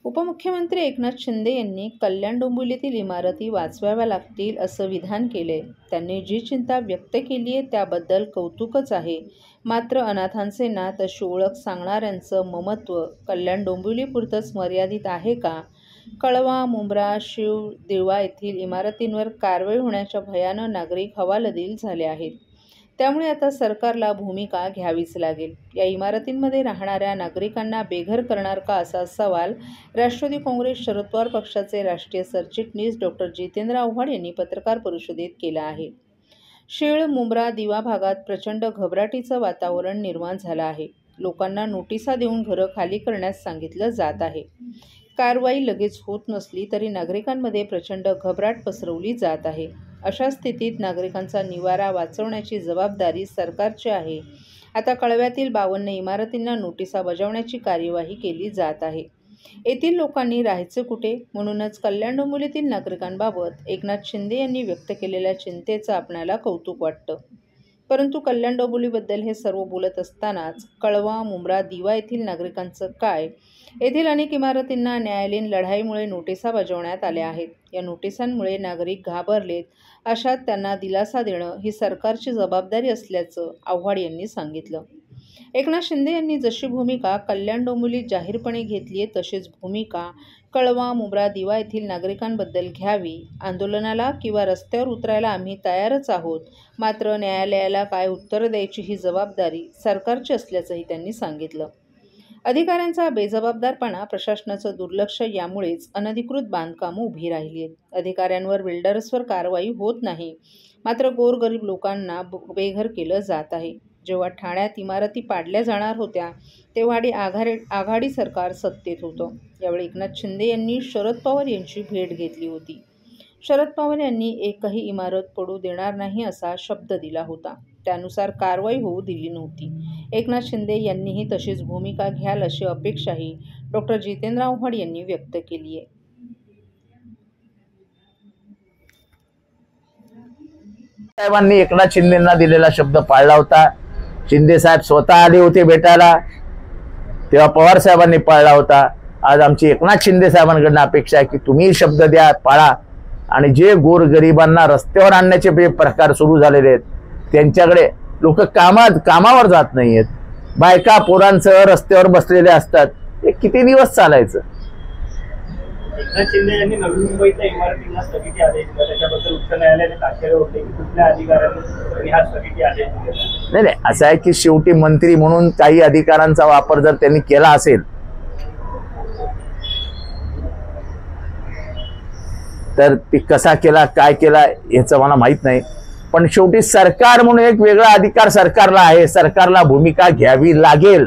उपमुख्यमंत्री एकनाथ शिंदे यांनी कल्याण डोंबिवलीतील इमारती वाचवाव्या लागतील असं विधान केले। त्यांनी जी चिंता व्यक्त केली आहे त्याबद्दल कौतुकच आहे। मात्र अनाथांचे नाथ अशी ओळख सांगणाऱ्यांचं ममत्व कल्याण डोंबिवलीपुरतंच मर्यादित आहे का? कळवा, मुंब्रा, शीव, दिवा येथील इमारतींवर कारवाई होण्याच्या भयानं नागरिक हवालदिल झाले आहेत। त्यामुळे आता सरकारला भूमिका घ्यावीच लागेल। या इमारतींमध्ये राहणाऱ्या नागरिकांना बेघर करणार का असा सवाल राष्ट्रवादी काँग्रेस शरद पवार पक्षाचे राष्ट्रीय सरचिटणीस डॉक्टर जितेंद्र आव्हाड यांनी पत्रकार परिषदेत केला आहे। शीळ, मुंब्रा, दिवा भागात प्रचंड घबराटीचं वातावरण निर्माण झालं आहे। लोकांना नोटिसा देऊन घरं खाली करण्यास सांगितलं जात आहे। कारवाई लगेच होत नसली तरी नागरिकांमध्ये प्रचंड घबराट पसरवली जात आहे। अशा स्थितीत नागरिकांचा निवारा वाचवण्याची जबाबदारी सरकारची आहे। आता कळव्यातील 52 इमारतींना नोटिसा बजावण्याची कार्यवाही केली जात आहे। येथील लोकांनी राहायचे कुठे? म्हणूनच कल्याण डोंबिवलीतील नागरिकांबाबत एकनाथ शिंदे यांनी व्यक्त केलेल्या चिंतेचं आपणाला कौतुक वाटतं। परंतु कल्याण डोंबिवलीबद्दल हे सर्व बोलत असतानाच कळवा, मुंब्रा, दिवा येथील नागरिकांचं काय? येथील अनेक इमारतींना न्यायालयीन लढाईमुळे नोटिसा बजावण्यात आल्या आहेत। या नोटिसांमुळे नागरिक घाबरलेत। अशात त्यांना दिलासा देणं ही सरकारची जबाबदारी असल्याचं आव्हाड यांनी सांगितलं। एकनाथ शिंदे यांनी जशी भूमिका कल्याण डोंबिवलीत जाहीरपणे घेतली आहे तशीच भूमिका कळवा, मुंब्रा, दिवा येथील नागरिकांबद्दल घ्यावी। आंदोलनाला किंवा रस्त्यावर उतरायला आम्ही तयारच आहोत, मात्र न्यायालयाला काय उत्तर द्यायची ही जबाबदारी सरकारची असल्याचंही त्यांनी सांगितलं। अधिकाऱ्यांचा बेजबाबदारपणा, प्रशासनाचं दुर्लक्ष यामुळेच अनधिकृत बांधकामं उभी राहिली आहेत। अधिकाऱ्यांवर, बिल्डर्सवर कारवाई होत नाही, मात्र गोरगरीब लोकांना बेघर केलं जात आहे। जेव्हा ठाण्यात इमारती पाडल्या जाणार होत्या तेव्हा आघाडी सरकार सत्तेत होतं। यावेळी एकनाथ शिंदे यांनी शरद पवार यांची भेट घेतली होती। शरद पवार यांनी एकही इमारत पडू देणार नाही असा शब्द दिला होता। त्यानुसार कारवाई होऊ दिली नव्हती। एकनाथ शिंदे यांनीही तशीच भूमिका घ्याल अशी अपेक्षाही डॉक्टर जितेंद्र आव्हाड यांनी व्यक्त केली आहे। साहेबांनी एकनाथ शिंदेंना दिलेला शब्द पाळला होता। शिंदे साहेब स्वतः आले होते भेटायला, तेव्हा पवार साहेबांनी पाळला होता। आज आमची एकनाथ शिंदे साहेबांकडून अपेक्षा आहे की तुम्ही शब्द द्या, पाळा आणि जे गोरगरिबांना रस्त्यावर आणण्याचे जे प्रकार सुरू झालेले आहेत त्यांच्याकडे लोक कामावर जात नाहीयेत। बायका पोरांसह रस्त्यावर बसलेले असतात। हे किती दिवस चालायचं? एकनाथ शिंदे यांनी नवी मुंबईच्या इमारतींना स्थगिती आदेश दिला, त्याच्याबद्दल उच्च न्यायालयाने ताशेरे होते की कुठल्या अधिकाऱ्यांनी हा स्थगिती आदेश दिला? नाही, असं आहे की शेवटी मंत्री म्हणून काही अधिकारांचा वापर जर त्यांनी केला असेल तर ती कसा केला, काय केला याचं मला माहित नाही। पण शेवटी सरकार म्हणून एक वेगळा अधिकार सरकारला आहे। सरकारला भूमिका घ्यावी लागेल।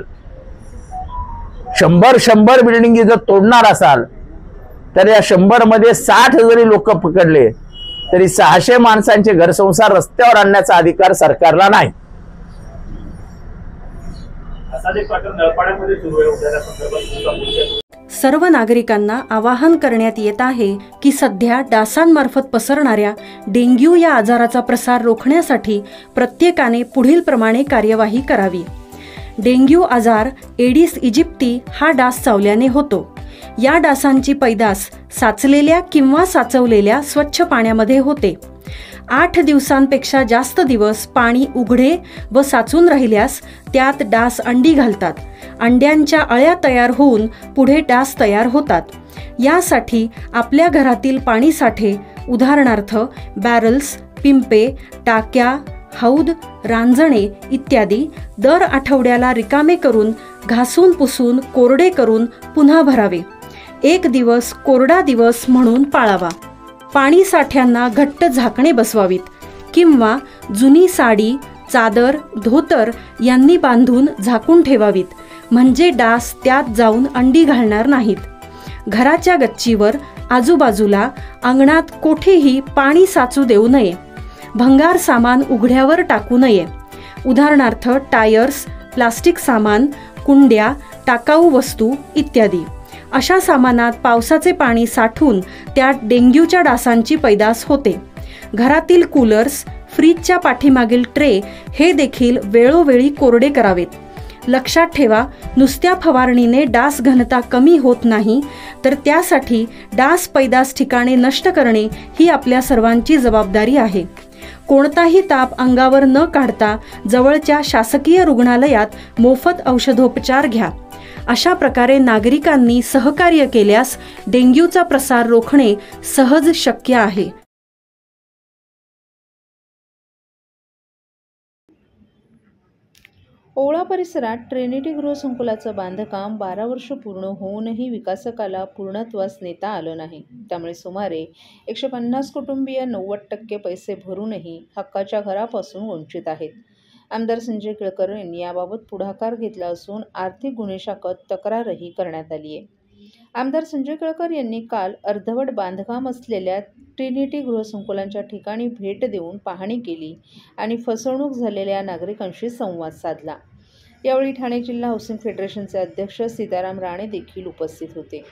100 बिल्डिंगी जर तोडणार असाल तर या 100 मध्ये 60 जरी लोक पकडले तरी 600 माणसांचे घरसंसार रस्त्यावर आणण्याचा अधिकार सरकारला नाही। सर्व नागरिकांना आवाहन करण्यात येत आहे की सध्या डासांमार्फत पसरणाऱ्या डेंग्यू या आजाराचा प्रसार रोखण्यासाठी प्रत्येकाने पुढील प्रमाणे कार्यवाही करावी। डेंग्यू आजार एडिस इजिप्ती हा डास चावल्याने होतो। या डासांची पैदास साचलेल्या किंवा साचवलेल्या स्वच्छ पाण्यामध्ये होते। 8 दिवसांपेक्षा जास्त दिवस पाणी उघडे व साचून राहिल्यास त्यात डास अंडी घालतात। अंड्यांच्या अळ्या तयार होऊन पुढे डास तयार होतात। यासाठी आपल्या घरातील पाणी साठे, उदाहरणार्थ बॅरल्स, पिंपे, टाक्या, हौद, रांजणे इत्यादी दर आठवड्याला रिकामे करून घासून पुसून कोरडे करून पुन्हा भरावे। 1 दिवस कोरडा दिवस म्हणून पाळावा। पाणी साठ्यांना घट्ट झाकणे बसवावीत किंवा जुनी साडी, चादर, धोतर यांनी बांधून झाकून ठेवावीत, म्हणजे डास त्यात जाऊन अंडी घालणार नाहीत। घराच्या गच्चीवर, आजूबाजूला, अंगणात कोठेही पाणी साचू देऊ नये। भंगार सामान उघड्यावर टाकू नये, उदाहरणार्थ टायर्स, प्लास्टिक सामान, कुंड्या, टाकाऊ वस्तू इत्यादी। अशा सामानात पावसाचे पाणी साठून त्यात डेंग्यूच्या डासांची पैदास होते। घरातील कूलर्स, फ्रीजच्या पाठीमागील ट्रे हे देखील वेळोवेळी कोरडे करावेत। लक्षात ठेवा, नुसत्या फवारणीने डास घनता कमी होत नाही, तर त्यासाठी डास पैदास ठिकाणे नष्ट करणे ही आपल्या सर्वांची जबाबदारी आहे. कोणताही ताप अंगावर न काढता जवळच्या शासकीय रुग्णालयात मोफत औषधोपचार घ्या. अशा प्रकारे नागरिकांनी सहकार्य केल्यास डेंग्यूचा प्रसार रोखणे सहज शक्य आहे. ओवळा परिसरात ट्रिनिटी गृहसंकुलाचं बांधकाम 12 वर्ष पूर्ण होऊनही विकासकाला पूर्णत्वास नेता आलं नाही. त्यामुळे सुमारे 150 कुटुंबीय 90% पैसे भरूनही हक्काच्या घरापासून वंचित आहेत. आमदार संजय केळकर यांनी याबाबत पुढाकार घेतला असून आर्थिक गुन्हे शाखेत तक्रारही करण्यात आली आहे. आमदार संजय केळकर यांनी काल अर्धवट बांधकाम असलेल्या ट्रिनिटी गृहसंकुलांच्या ठिकाणी भेट देऊन पाहणी केली आणि फसवणूक झालेल्या नागरिकांशी संवाद साधला. यावेळी ठाणे जिल्हा हाऊसिंग फेडरेशनचे अध्यक्ष सीताराम राणे देखील उपस्थित होते.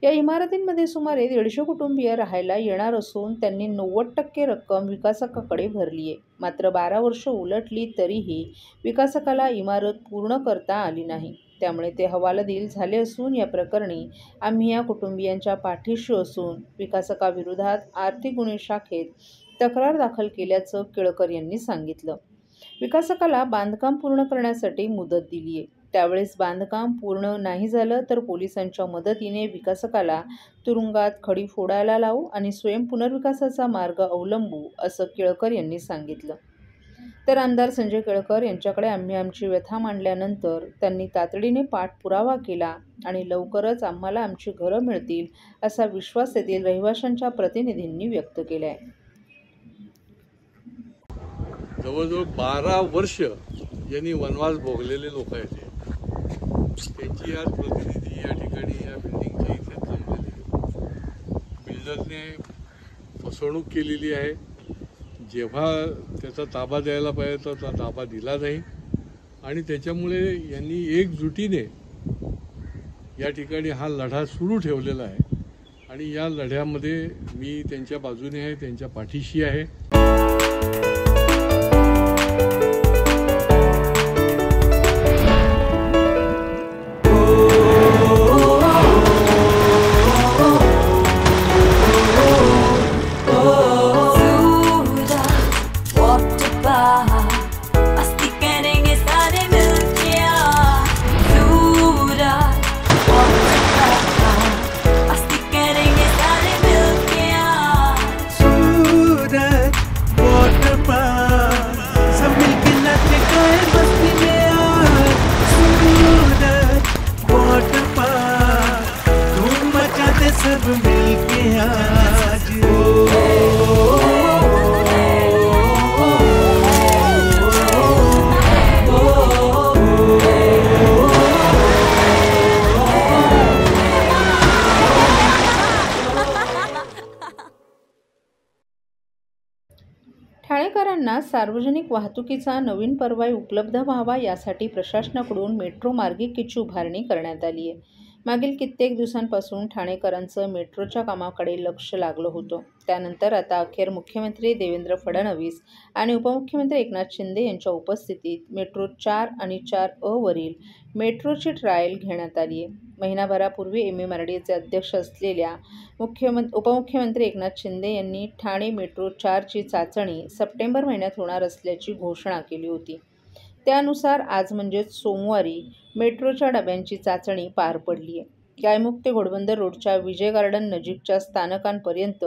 या इमारतींमध्ये सुमारे 150 कुटुंबीय राहायला येणार असून त्यांनी 90% रक्कम विकासकाकडे भरली आहे. मात्र 12 वर्ष उलटली तरीही विकासकाला इमारत पूर्ण करता आली नाही. त्यामुळे ते हवालदिल झाले असून या प्रकरणी आम्ही या कुटुंबियांच्या पाठीशी असून विकासकाविरोधात आर्थिक गुन्हे शाखेत तक्रार दाखल केल्याचं केळकर यांनी सांगितलं. विकासकाला बांधकाम पूर्ण करण्यासाठी मुदत दिली आहे. त्यावेळेस बांधकाम पूर्ण नाही झालं तर पोलिसांच्या मदतीने विकासकाला तुरुंगात खडी फोडायला लावू आणि स्वयं पुनर्विकासाचा मार्ग अवलंबू असं केळकर यांनी सांगितलं. तर आमदार संजय केळकर यांच्याकडे आम्ही आमची व्यथा मांडल्यानंतर त्यांनी तातडीने पाठपुरावा केला आणि लवकरच आम्हाला आमची घरं मिळतील असा विश्वास येथील रहिवाशांच्या प्रतिनिधींनी व्यक्त केला आहे. जवळजवळ 12 वर्ष यांनी वनवास भोगलेले लोक आहेत. त्यांची आज प्रतिनिधी या ठिकाणी या बिल्डिंगच्या इथे जमलेले. बिल्डरने फसवणूक केलेली आहे. जेव्हा त्याचा ताबा द्यायला पाहिजे तर ताबा दिला नाही आणि त्याच्यामुळे यांनी एकजुटीने या ठिकाणी हा लढा सुरू ठेवलेला आहे आणि या लढ्यामध्ये मी त्यांच्या बाजूने आहे, त्यांच्या पाठीशी आहे. ठाणेकरांना सार्वजनिक वाहतुकीचा नवीन पर्याय उपलब्ध व्हावा यासाठी प्रशासनाकडून मेट्रो मार्गिकेची उभारणी करण्यात आली आहे. मागील कित्येक दिवसांपासून ठाणेकरांचं मेट्रोच्या कामाकडे लक्ष लागलं होतं. त्यानंतर आता अखेर मुख्यमंत्री देवेंद्र फडणवीस आणि उपमुख्यमंत्री एकनाथ शिंदे यांच्या उपस्थितीत मेट्रो 4 आणि 4A वरील मेट्रोची ट्रायल घेण्यात आली आहे. महिनाभरापूर्वी MMRDAचे अध्यक्ष असलेल्या उपमुख्यमंत्री एकनाथ शिंदे यांनी ठाणे मेट्रो 4ची चाचणी सप्टेंबर महिन्यात होणार असल्याची घोषणा केली होती. त्यानुसार आज म्हणजेच सोमवारी मेट्रोच्या डब्यांची चाचणी पार पडली आहे. गायमुख ते घोडबंदर रोडच्या विजय गार्डन नजीकच्या स्थानकांपर्यंत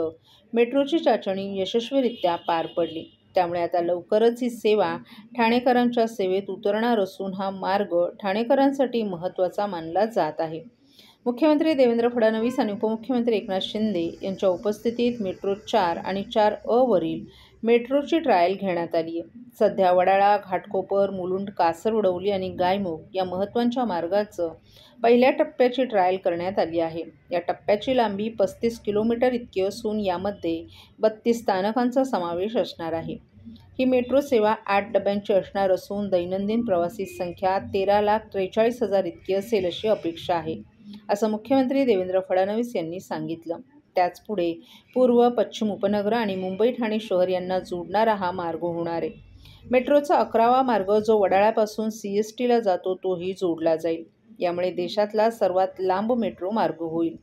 मेट्रोची चाचणी यशस्वीरित्या पार पडली. त्यामुळे आता लवकरच ही सेवा ठाणेकरांच्या सेवेत उतरणार असून हा मार्ग ठाणेकरांसाठी महत्त्वाचा मानला जात आहे. मुख्यमंत्री देवेंद्र फडणवीस आणि उपमुख्यमंत्री एकनाथ शिंदे यांच्या उपस्थितीत मेट्रो 4 आणि 4A वरील मेट्रोची ट्रायल घेण्यात आली आहे. सध्या वडाळा, घाटकोपर, मुलुंड, कासरवडवली आणि गायमुख या महत्त्वाच्या मार्गाचं पहिल्या टप्प्याची ट्रायल करण्यात आली आहे. या टप्प्याची लांबी 35 किलोमीटर इतकी असून यामध्ये 32 स्थानकांचा समावेश असणार आहे. ही मेट्रो सेवा 8 डब्यांची असणार असून दैनंदिन प्रवासी संख्या 13,43,000 इतकी असेल अशी अपेक्षा आहे, असं मुख्यमंत्री देवेंद्र फडणवीस यांनी सांगितलं. त्याचपुढे पूर्व, पश्चिम उपनगर आणि मुंबई ठाणे शहर यांना जोडणारा हा मार्ग होणार आहे. मेट्रोचा 11वा मार्ग जो वडाळ्यापासून CSTला जातो तोही जोडला जाईल. यामुळे देशातला सर्वात लांब मेट्रो मार्ग होईल.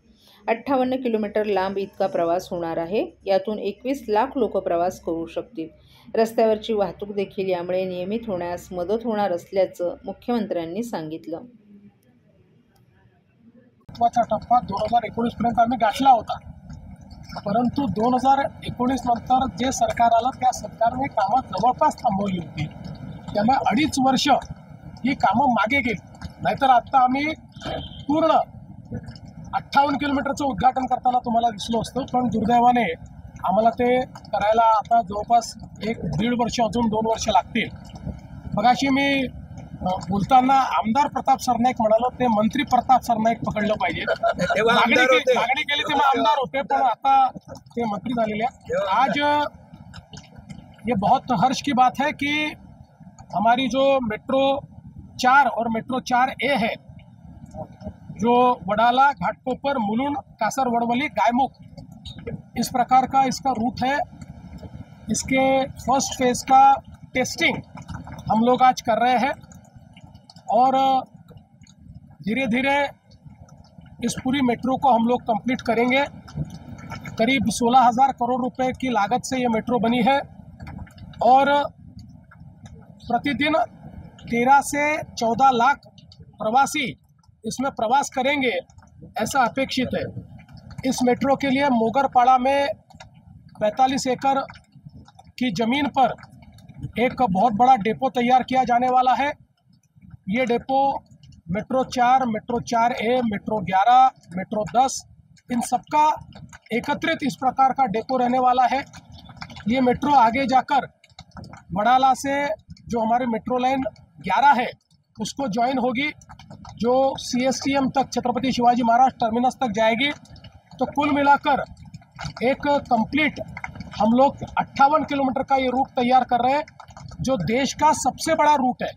58 किलोमीटर लांब इतका प्रवास होणार आहे. यातून 21 लाख लोक प्रवास करू शकतील. रस्त्यावरची वाहतूक देखील यामुळे नियमित होण्यास मदत होणार असल्याचं मुख्यमंत्र्यांनी सांगितलं. टप्पा 2019 पर्यंत आम्ही गाठला होता, परंतु 2019 नंतर जे सरकार आलं त्या सरकारने कामं जवळपास थांबवली होती. त्यामुळे 2.5 वर्ष ही कामं मागे गेली. नाहीतर आता आम्ही पूर्ण 58 किलोमीटरचं उद्घाटन करताना तुम्हाला दिसलो असतं, पण दुर्दैवाने आम्हाला ते करायला आता जवळपास 1-1.5 वर्ष, अजून 2 वर्ष लागतील. मगाशी मी बोलताना आमदार प्रताप सरनाईक म्हणालो, ते मंत्री प्रताप सरनाईक पकडलं पाहिजे. मागणी केली तेव्हा आमदार होते, पण आता ते मंत्री झालेले आहेत. आज ये बहुत हर्ष की बात है कि हमारी जो मेट्रो 4 और मेट्रो 4A है, जो वडाला, घाटकोपर, मुलुंड, कासर वड़वली, गायमुख, इस प्रकार का इसका रूट है. इसके फर्स्ट फेज का टेस्टिंग हम लोग आज कर रहे हैं और धीरे धीरे इस पूरी मेट्रो को हम लोग कंप्लीट करेंगे. करीब 16,000 करोड़ रुपए की लागत से ये मेट्रो बनी है और प्रतिदिन 13 से 14 लाख प्रवासी इसमें प्रवास करेंगे, ऐसा अपेक्षित है. इस मेट्रो के लिए मोगरपाड़ा में 45 एकड़ की ज़मीन पर एक बहुत बड़ा डेपो तैयार किया जाने वाला है. ये depot metro 4, metro 4A, metro 11, metro 10, in सबका एकत्रित इस प्रकार का डेपो रहने वाला है. ये मेट्रो आगे जाकर वडाला से जो हमारी मेट्रो लाइन 11 है उसको ज्वाइन होगी, जो CSTM तक, छत्रपति शिवाजी महाराज टर्मिनस तक जाएगी. तो कुल मिलाकर एक कंप्लीट हम लोग 58 किलोमीटर का ये रूट तैयार कर रहे हैं, जो देश का सबसे बड़ा रूट है.